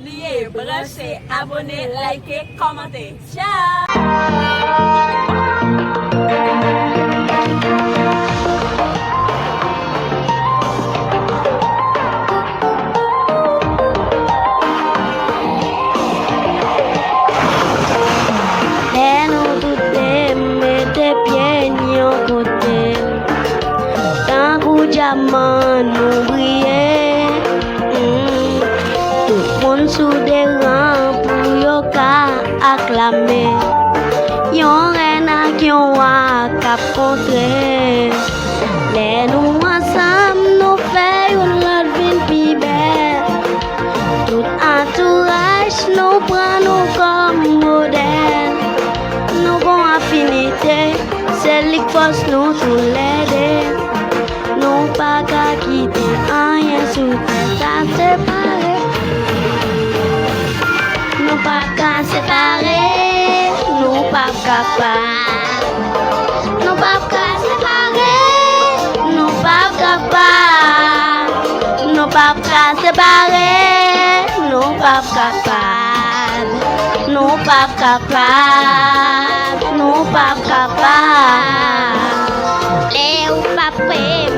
lié, branchez, abonnez, likez, commentez. Ciao! Diamant nous briller, tout le monde sous des rangs pour yoka acclamer. Yon reine qui on a cap contrer. Les nous ensemble nous faisons notre vie plus belle. Tout entourage nous prend nous comme modèle. Nous bon affinité, c'est lui qui force nous tous les deux. Non pas qu'à quitter rien sous terre à séparer. Non pas qu'à séparer. Non pas capable. Non pas qu'à séparer. Non pas capable. Non pas qu'à séparer. Non pas capable. Non pas capable. Non pas capable. Les ou pas prêts.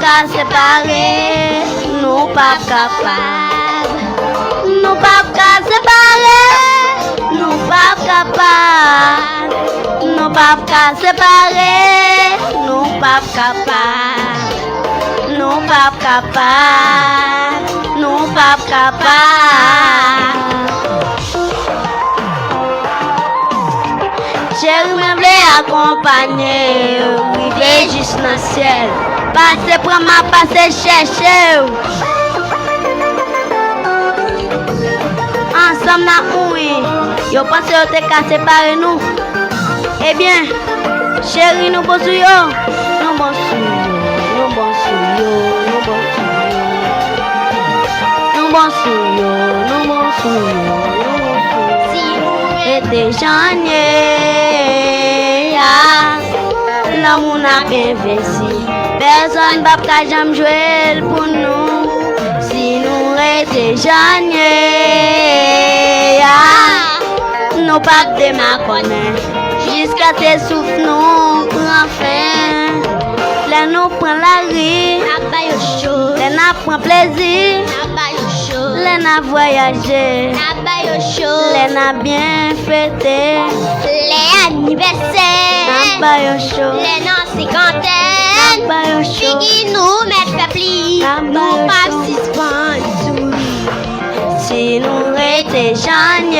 Pas séparer, nous pas capables. Nous pas séparer, nous pas capables. Nous pas séparer, nous pas capables. Nous pas capables, nous pas capables. Chérie, me voulais accompagner, oui, juste dans le ciel. Passez pour ma passez chercher. Ensemble na oui. Yo pense yo te ka séparer nous. Eh bien, chérie nous bon sou yo. Nous bon sou yo. Nous bon sou yo. Nous bon sou yo. Nous bon sou yo. Nous bon sou yo. Nous bon sou yo. Si nous était janvier, l'amour n'a pas investi. Personne va pas jamais jouer pour nous. Si nous étions jeunes, nous pas de ma connaître. Jusqu'à tes souffles nous prend fin. Là nous prend la rue, là nous prend plaisir, là nous voyager, là nous bien fêter, les anniversaires, les non cinquantaines, fini nous mettre pli, nous pas suspendre. Si nous étions jeunes,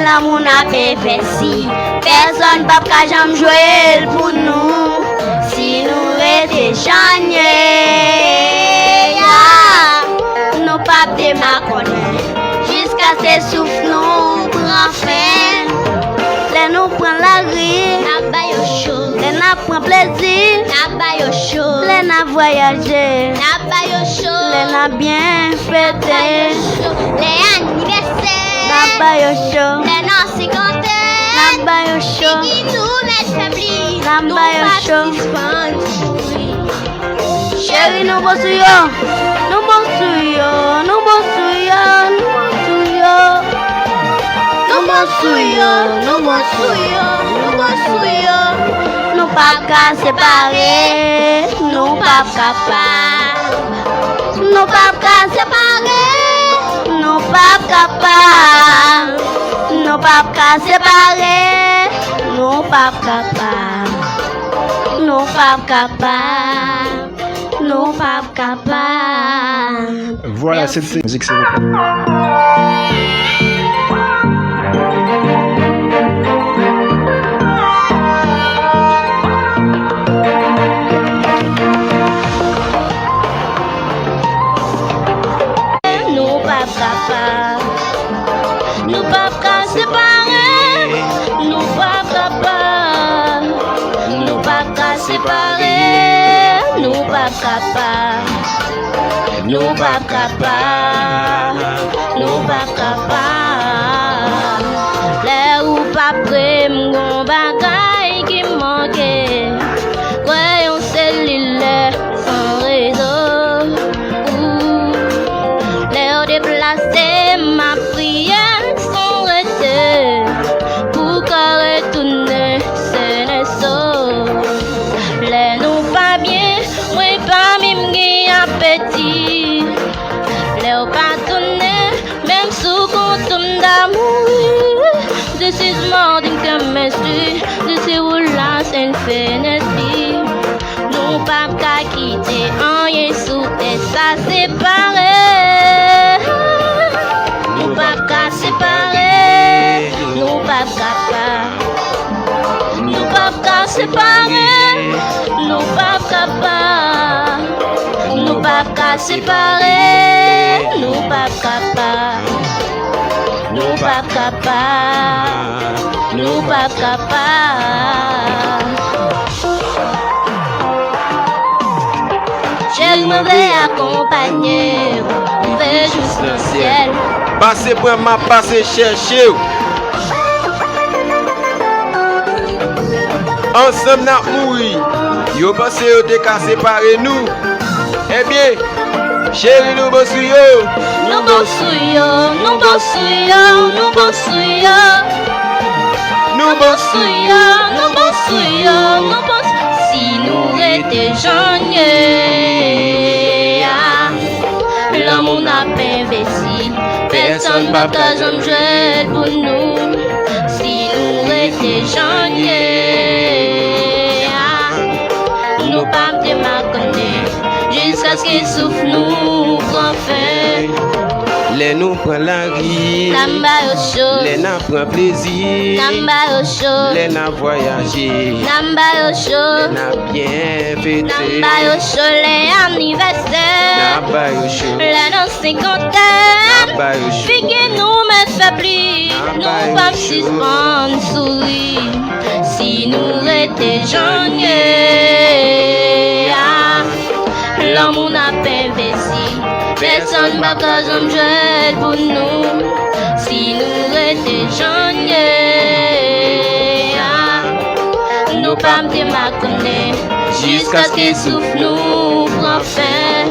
l'amour n'a pas fait si. Personne ne peut jamais jouer pour nous. Si nous étions jeunes, nous pas de ma connaître. Jusqu'à ce souffle nous prend fin. Là nous prend la rue, là nous prend plaisir, là nous voyager, là nous bien fêter, les anniversaires, les non cinquantaines, fini nous mettre pli, nous pas suspendre. Chérie nous bon sou yo, nous bon sou yo, nous bon sou yo, nous bon sou yo. Nous bon sou yo, nous bon sou yo, nous bon sou yo. Nous pas qu'à séparer, nous pas capables. Nous pas qu'à séparer, nous pas capables. Nous pas qu'à séparer, nous pas capables. Nous pas capables. Nous pas capables. Voilà, c'était musique, c'est bon. pas capables. Nous pas capables. Nous pas capables. Les ou pas prêts, mon bagaille qui manquait. Voyons celle-là sans réseau. Les déplacés, ma prière sont restés. Pour qu'elle retourne, c'est le saut. Les nous pas bien, moi pas même appétit. Les pas tourner, même sous compte d'amour. This is more than chemistry. This is last infinity. Nous pas qu'à quitter rien sous et ça séparer. Nous pas qu'à séparer. Nous pas capables. Nous pas qu'à séparer. Nous pas capables. Nous pas qu'à séparer. Nous pas capables. Nous pas capables. Nous pas capables. Je me vais accompagner. On fait juste le ciel. Passez pour ma passé chercher. Ensemble n'a mouri. Yo pensé yo te ka séparer nous. Eh bien, chérie nous bossouyo. Nous bossouyo, nous bossouyo, nous bossouyo. Nous bossouyo, nous bossouyo, nous bossouyo. Si nous étions jeunes, l'homme on a pas investi. Personne ne va pas jouer pour nous. Si nous étions jeunes, nous pas de m'accorder jusqu'à ce qu'il souffle nous prend fin. Les nous prend la rue, Namba yo chaud, les n'a prend plaisir, Namba yo chaud, les n'a voyagé, Namba yo chaud, les n'a bien fêté, Namba yo chaud, les anniversaires, Namba yo chaud, les nos cinquantaines, Namba yo chaud, figure nous me faiblis, nous pas suspendre sourire, si nous étions jeunes, l'homme on a pas investi. Personne ne va pas jouer pour nous. Si nous étions jeunes, nous pas me démarquer jusqu'à ce qu'il souffle nous prend fin.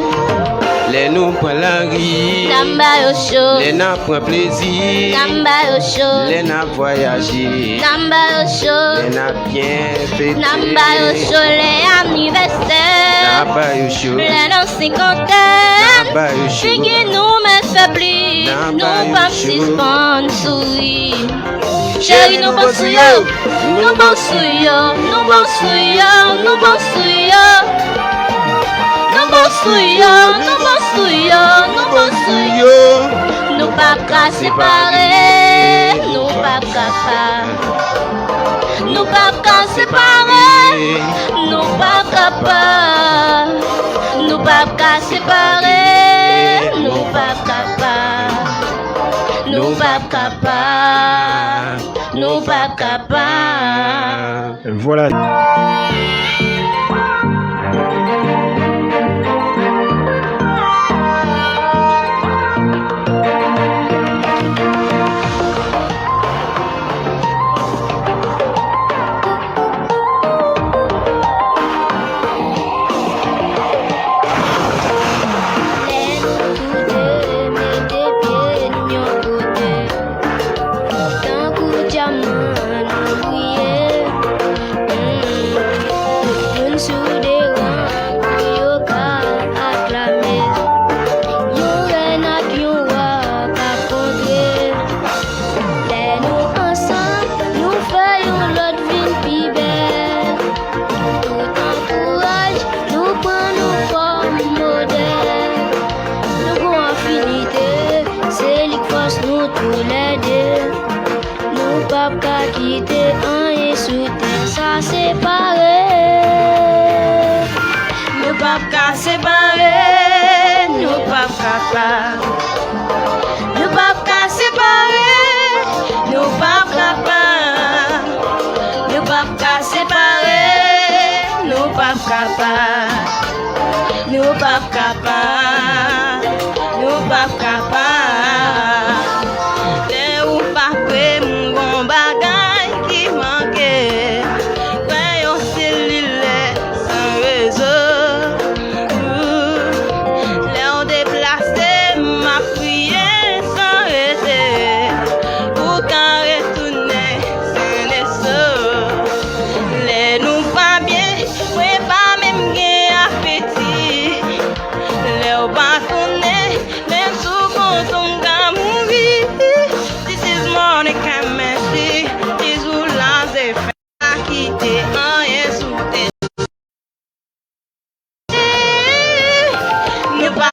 les nous prend la rue, Namba yo chaud, les n'a prend plaisir, Namba yo chaud, les n'a voyagé, Namba yo chaud, les n'a bien fêté, Namba yo chaud, les anniversaires, Namba yo chaud, les nos cinquantaines, Namba yo chaud, figure nous me faiblis, nous Namba yo pas chaud. suspendre sourire. Chérie, nous bossouyo, nous bossouyo, nous bossouyo, nous bossouyo. Nous bossouyo, nous bossouyo, nous bossouyo. Nous pas qu'à séparer, nous pas capables. Nous pas qu'à séparer, nous pas capables. Nous pas qu'à séparer, nous pas capables. Nous pas capables. Nous pas capables. Voilà. Nous pas qu'à séparer, nous pas capables. Nous pas qu'à séparer, nous pas capables. pas capables, nous pas capables. Les ou pas prêt, mon bon bagage qui manquait. Voyons s'il est sans réseau. Les ont déplacé, m'a prière sans arrêter. Pour qu'en retourner, c'est les sauts. Les nous pas bien, ouais, pas même gain appétit. Les ou pas tourner, même sous quand on va mourir. This is morning chemistry, this will last a fait quitter un et sous tes. Nous pas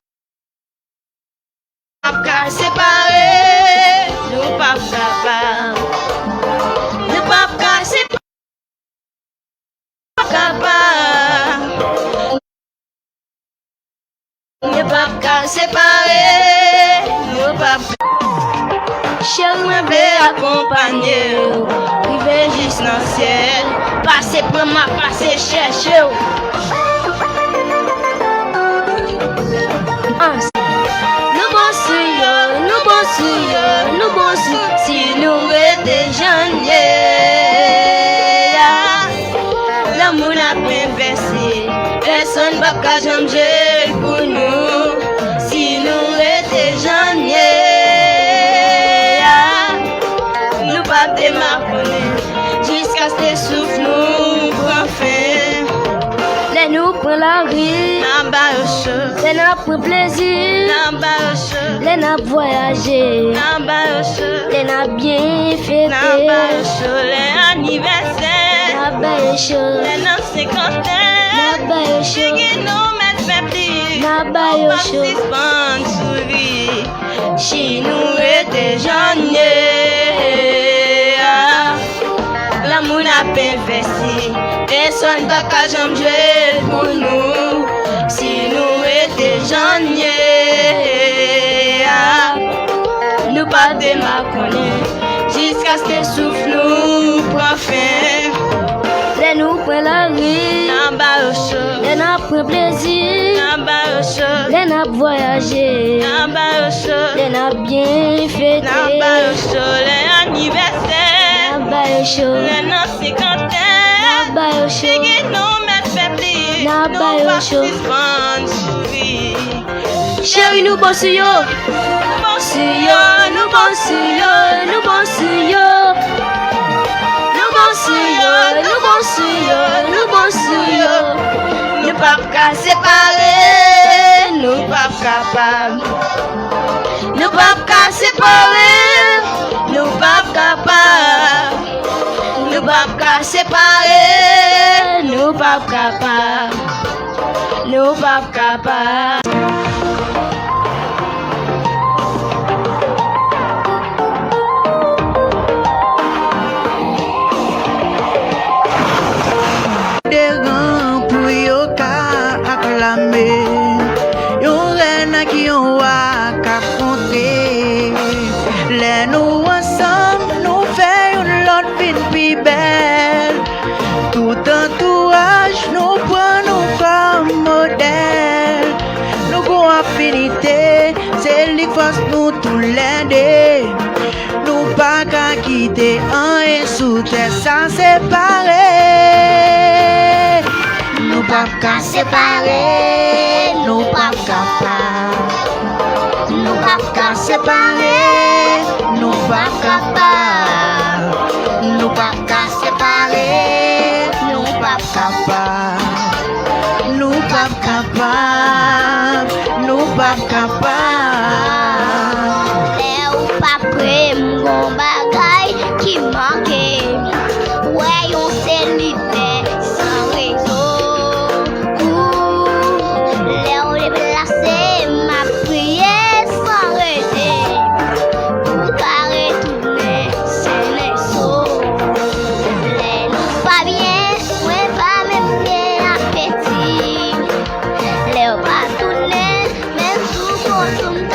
séparer, nous pas capables. Nous pas capables. Nous pas séparer, nous pas. Chérie, me veut accompagner, river juste dans le ciel, passer pour ma passer chercher. Nous bossions, si nous étions jeunes. L'amour n'a pas investi, personne va pas changer pour nous. Si nous étions jeunes, nous pas démarrer jusqu'à ce que souffle nous prend fin. Les nous prend la rue, N'a pas au chaud, les n'a pris plaisir, n'a pas au chaud, les n'a voyagé, n'a pas au chaud, les n'a bien fêté, n'a pas au chaud, les anniversaires, n'a pas chaud, les non 50 n'a pas J'ai chaud, que nous mettre faiblis, n'a on pas va chaud. suspendre souris. Si nous étions jeunes, l'amour n'a pas investi, personne va pas changer pour nous. Si nous étions jeunes, nous pas démarrer jusqu'à ce que souffle nous prend fin. Les nous prend la rue, N'a pas au chaud, les n'a pris plaisir, n'a pas au chaud, les n'a voyagé, n'a pas au chaud, les n'a bien fêté, n'a pas au chaud, les anniversaires, n'a pas chaud, les non 50 n'a pas J'ai chaud. que nous mettre faiblis, N'a nous pas pas chaud. suspendre souris. Chérie, nous bossions, Nous nous bossions, nous bossions. Nous pas qu'à séparer, nous pas capables. Nous pas qu'à séparer, nous pas capables. Nous pas qu'à séparer, nous pas capables. Nous pas capables. Des rangs pour yo ka acclamer, yon reine qui yon wa ka compter. Les nous ensemble nous fait une lot vie plus belle. Tout entourage nous prend nous comme modèle. Nous gon affinité, c'est lui force nous tout l'aider. Nous pas qu'à quitter un et sous terre sans séparer. Nous pas qu'à séparer, nous pas capables. Nous pas qu'à séparer, nous pas capables. Nous pas qu'à séparer, nous pas capables. Nous pas capables, nous pas capables. Les ou pas prêt, mon bagage qui manquait. Ouais, on s'est livré sans réseau. Les ou déplacé, ma prière sans arrêter. Pour qu'à retourner, c'est les sauts. Les nous pas bien, ouais, pas même bien appétit. Les ou pas tourner, même sous consomme.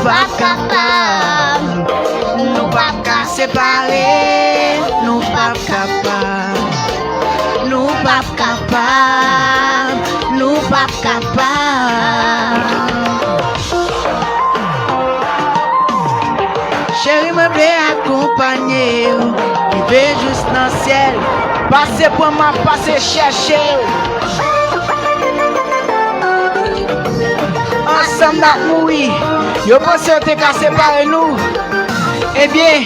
pas capables, nous pas qu'à séparer, nous pas capables, nous pas capables, nous pas capables. Chérie, me plaît accompagner, vivez juste dans le ciel, passez pour moi, passez chercher. Ensemble n'a mourir, yo pensez te qu'à séparer nous. Eh bien,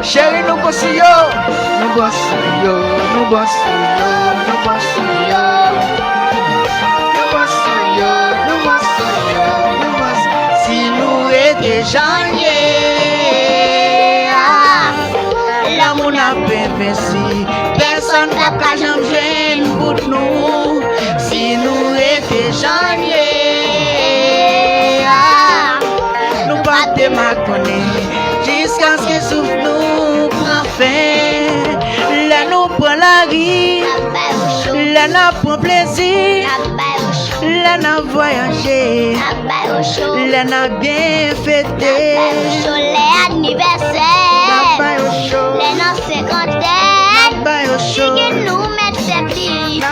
chérie, nous bossons yo, nous bossons yo, nous bossons yo, nous bossons yo, nous bossons yo, nous bossons yo, nous bossons. Si nous étions janvier, l'amour n'a pas invincible, personne n'a qu'à jamais pour nous. Si nous étions janvier, nous pas de m'accorder jusqu'à ce que souffle nous prend fin. Là nous prend la rue, là nous prend plaisir, là nous voyager, là nous bien fêter. Les anniversaires, les noces cinquantaines, qui nous mettent ses plis,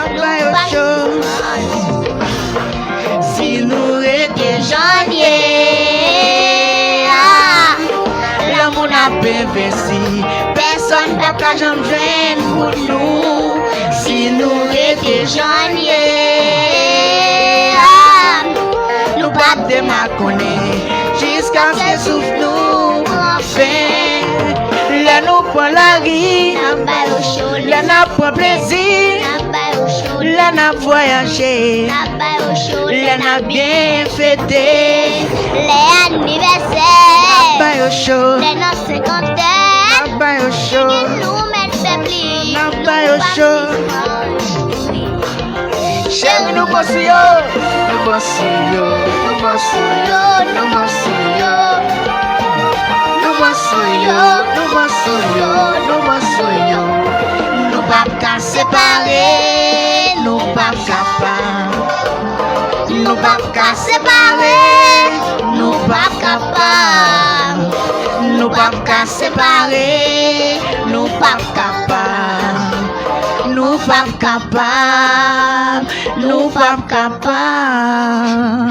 si nous étions janvier, l'amour n'a pas invincible, personne n'a qu'à jamais joindre pour nous. Si nous étions janvier, nous pas de m'accorder jusqu'à ce que souffle nous enfin. Là nous prend la rue, là nous prend plaisir, là nous voyager, là nous bien fêter. les anniversaires, les noces cinquantaines, qui nous mettent ses plis, chérie, nous bossons yo, nous bossons yo, nous bossons yo, nous bossons yo, nous bossons yo, nous bossons yo, nous bossons yo. Nous pas qu'à séparer, nous pas capables, nous pas qu'à séparer, nous pas capables, nous pas qu'à séparer, nous pas capables, nous pas capables, nous pas capables.